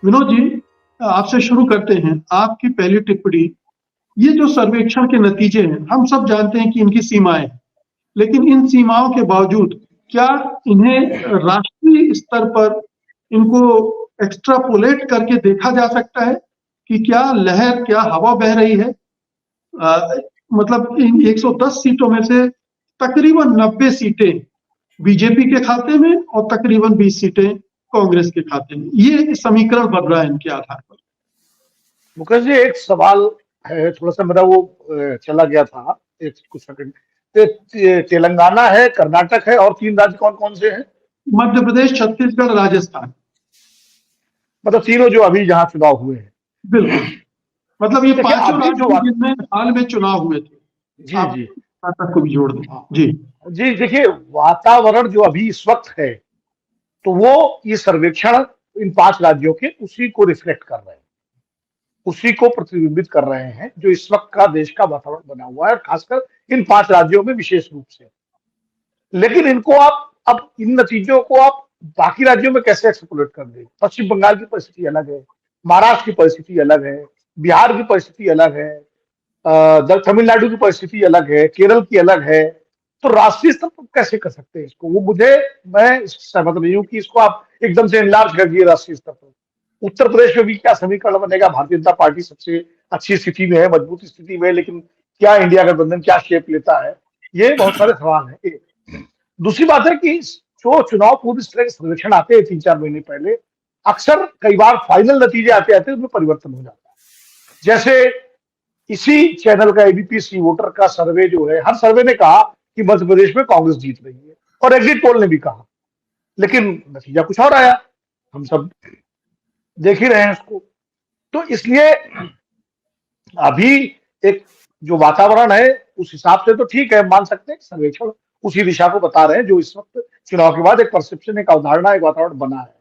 विनोद जी, आपसे शुरू करते हैं। आपकी पहली टिप्पणी, ये जो सर्वेक्षण के नतीजे हैं, हम सब जानते हैं कि इनकी सीमाएं हैं, लेकिन इन सीमाओं के बावजूद क्या इन्हें राष्ट्रीय स्तर पर इनको एक्स्ट्रापोलेट करके देखा जा सकता है कि क्या लहर, क्या हवा बह रही है? अ, मतलब इन 110 सीटों में से तकरीबन 90 सीटें बीजेपी के खाते में और तकरीबन 20 सीटें कांग्रेस के खाते में। ये समीकरण बन रहा है इनके आधार पर। मुकेश जी, एक सवाल है, थोड़ा सा मेरा वो चला गया था एक कुछ सेकंड। तेलंगाना है, कर्नाटक है और तीन राज्य कौन कौन से हैं? मध्य प्रदेश, छत्तीसगढ़, राजस्थान। मतलब तीनों जो अभी जहां चुनाव हुए हैं। बिल्कुल। मतलब ये देखिए पांचों अभी जो राज्य जिनमें हाल में चुनाव हुए थे। जी आप जी कर्नाटक को भी जोड़ दें। हाँ जी। जी, देखिए वातावरण जो अभी इस वक्त है, तो वो ये सर्वेक्षण इन पांच राज्यों के उसी को रिफ्लेक्ट कर रहे हैं, उसी को प्रतिबिंबित कर रहे हैं जो इस वक्त का देश का वातावरण बना हुआ है, खासकर इन पांच राज्यों में विशेष रूप से। लेकिन इनको आप अब इन नतीजों को आप बाकी राज्यों में कैसे एक्सट्रपोलेट कर दें? पश्चिम बंगाल की परिस्थिति अलग है, महाराष्ट्र की परिस्थिति अलग है, बिहार की परिस्थिति अलग है, तमिलनाडु की परिस्थिति अलग है, केरल की अलग है। तो राष्ट्रीय स्तर पर कैसे कर सकते हैं इसको? वो मुझे मैं सहमत नहीं हूं कि इसको आप एकदम से एनलार्ज कर दिए राष्ट्रीय स्तर पर। उत्तर प्रदेश में भी क्या समीकरण बनेगा? भारतीय जनता पार्टी सबसे अच्छी स्थिति में है, मजबूत स्थिति में है, लेकिन क्या इंडिया गठबंधन क्या शेप लेता है? ये बहुत सारे सवाल है। दूसरी बात है कि जो चुनाव पूर्व इस तरह के सर्वेक्षण आते हैं 3-4 महीने पहले, अक्सर कई बार फाइनल नतीजे आते आते उसमें परिवर्तन हो जाता है। जैसे इसी चैनल का एबीपी सी वोटर का सर्वे जो है, हर सर्वे ने कहा कि मध्य प्रदेश में कांग्रेस जीत रही है, और एग्जिट पोल ने भी कहा, लेकिन नतीजा कुछ और आया। हम सब देख ही रहे हैं उसको। तो इसलिए अभी एक जो वातावरण है उस हिसाब से तो ठीक है, मान सकते हैं सर्वेक्षण उसी दिशा को बता रहे हैं जो इस वक्त चुनाव के बाद एक परसेप्शन, एक अवधारणा, एक वातावरण बना है।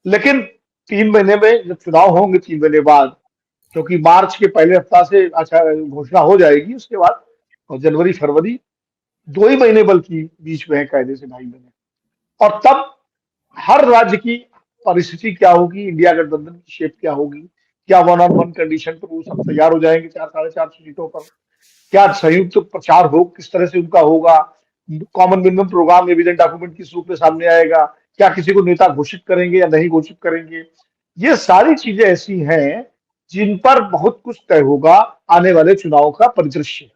लेकिन 3 महीने में जब चुनाव होंगे, 3 महीने बाद, क्योंकि मार्च के पहले हफ्ता से अच्छा घोषणा हो जाएगी, उसके बाद और जनवरी फरवरी 2 ही महीने बल्कि बीच में है, कायदे से 2.5 महीने। और तब हर राज्य की परिस्थिति क्या होगी, इंडिया गठबंधन की शेप क्या होगी, क्या वन ऑन वन कंडीशन पर वो सब तैयार हो जाएंगे 400-450 सीटों पर, क्या संयुक्त प्रचार हो, किस तरह से उनका होगा, common minimum programme evident document किस रूप में सामने आएगा, क्या किसी को नेता घोषित करेंगे या नहीं घोषित करेंगे। ये सारी चीजें ऐसी हैं जिन पर बहुत कुछ तय होगा आने वाले चुनाव का परिदृश्य। ये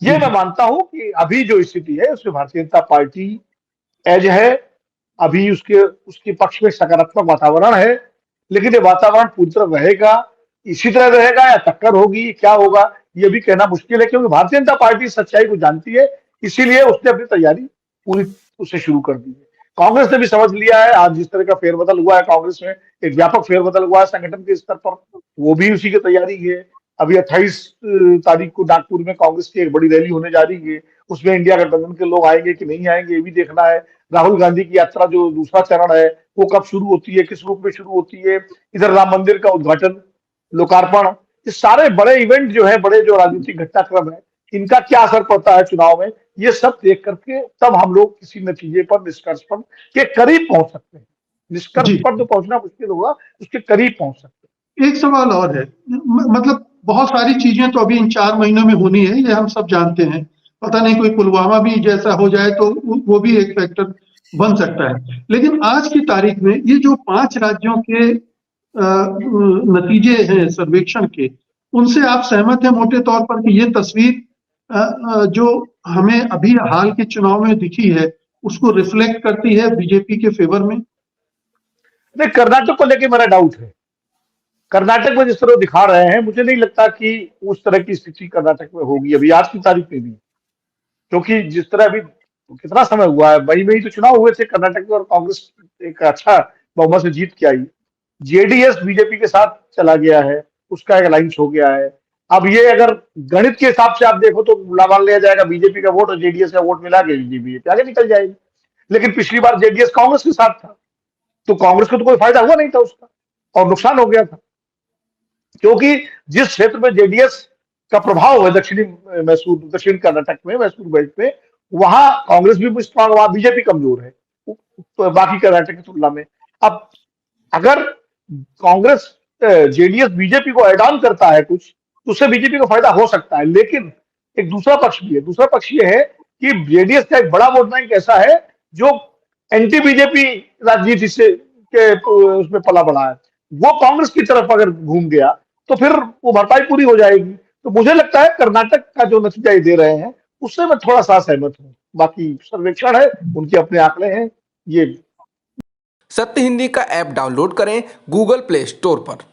जी मैं जी। मानता हूं कि अभी जो स्थिति है उसमें भारतीय जनता पार्टी एज है, अभी उसके उसके पक्ष में सकारात्मक वातावरण है। लेकिन ये वातावरण पूरी तरह रहेगा, इसी तरह रहेगा या टक्कर होगी, क्या होगा, ये भी कहना मुश्किल है, क्योंकि भारतीय जनता पार्टी सच्चाई को जानती है, इसीलिए उसने अपनी तैयारी पूरी उसे शुरू कर दी है। कांग्रेस ने भी समझ लिया है, आज जिस तरह का फेरबदल हुआ है कांग्रेस में, एक व्यापक फेरबदल हुआ है संगठन के स्तर पर, वो भी उसी की तैयारी है। अभी 28 तारीख को नागपुर में कांग्रेस की एक बड़ी रैली होने जा रही है, उसमें इंडिया गठबंधन के लोग आएंगे कि नहीं आएंगे ये भी देखना है। राहुल गांधी की यात्रा जो दूसरा चरण है, वो कब शुरू होती है, किस रूप में शुरू होती है, इधर राम मंदिर का उद्घाटन, लोकार्पण, ये सारे बड़े इवेंट जो है, बड़े जो राजनीतिक घटनाक्रम है, इनका क्या असर पड़ता है चुनाव में, ये सब देख करके तब हम लोग किसी नतीजे पर, निष्कर्ष पर के करीब पहुंच सकते हैं। निष्कर्ष जी। पर तो पहुंचना मुश्किल होगा, उसके करीब पहुंच सकते एक सवाल और है। मतलब बहुत सारी चीजें तो अभी इन 4 महीनों में होनी है, ये हम सब जानते हैं। पता नहीं कोई पुलवामा भी जैसा हो जाए तो वो भी एक फैक्टर बन सकता है। लेकिन आज की तारीख में ये जो 5 राज्यों के नतीजे हैं सर्वेक्षण के, उनसे आप सहमत हैं मोटे तौर पर कि ये तस्वीर जो हमें अभी हाल के चुनाव में दिखी है उसको रिफ्लेक्ट करती है बीजेपी के फेवर में? हैं। कर्नाटक को लेकर मेरा डाउट है। कर्नाटक में जिस तरह दिखा रहे हैं, मुझे नहीं लगता कि उस तरह की स्थिति कर्नाटक में होगी अभी आज की तारीख में भी। क्योंकि जिस तरह अभी कितना समय हुआ है, मई में ही तो चुनाव हुए थे कर्नाटक में और कांग्रेस एक अच्छा बहुमत से जीत के आई। जेडीएस बीजेपी के साथ चला गया है, उसका एक अलायंस हो गया है। अब ये अगर गणित के हिसाब से आप देखो तो मान लिया जाएगा बीजेपी का वोट और जेडीएस का वोट मिला के बीजेपी आगे निकल जाएगी। लेकिन पिछली बार जेडीएस कांग्रेस के साथ था, तो कांग्रेस को तो कोई फायदा हुआ नहीं था उसका, और नुकसान हो गया था। क्योंकि जिस क्षेत्र में जेडीएस का प्रभाव है, दक्षिणी मैसूर, दक्षिण कर्नाटक में, मैसूर बेल्ट में, वहां कांग्रेस भी स्ट्रांग, वहां बीजेपी कमजोर है तो बाकी कर्नाटक की तुलना में। अब अगर कांग्रेस जेडीएस बीजेपी को ऐड ऑन करता है कुछ, तो उससे बीजेपी को फायदा हो सकता है। लेकिन एक दूसरा पक्ष भी है। दूसरा पक्ष ये है कि जेडीएस का एक बड़ा वोट बैंक ऐसा है जो एंटी बीजेपी राजनीति से के उसमें पला बड़ा है। वो कांग्रेस की तरफ अगर घूम गया तो फिर वो भरपाई पूरी हो जाएगी। तो मुझे लगता है कर्नाटक का जो नतीजा ये दे रहे हैं उससे मैं थोड़ा सा सहमत हूं। बाकी सर्वेक्षण है, उनके अपने आंकड़े हैं। ये सत्य हिंदी का ऐप डाउनलोड करें गूगल प्ले स्टोर पर।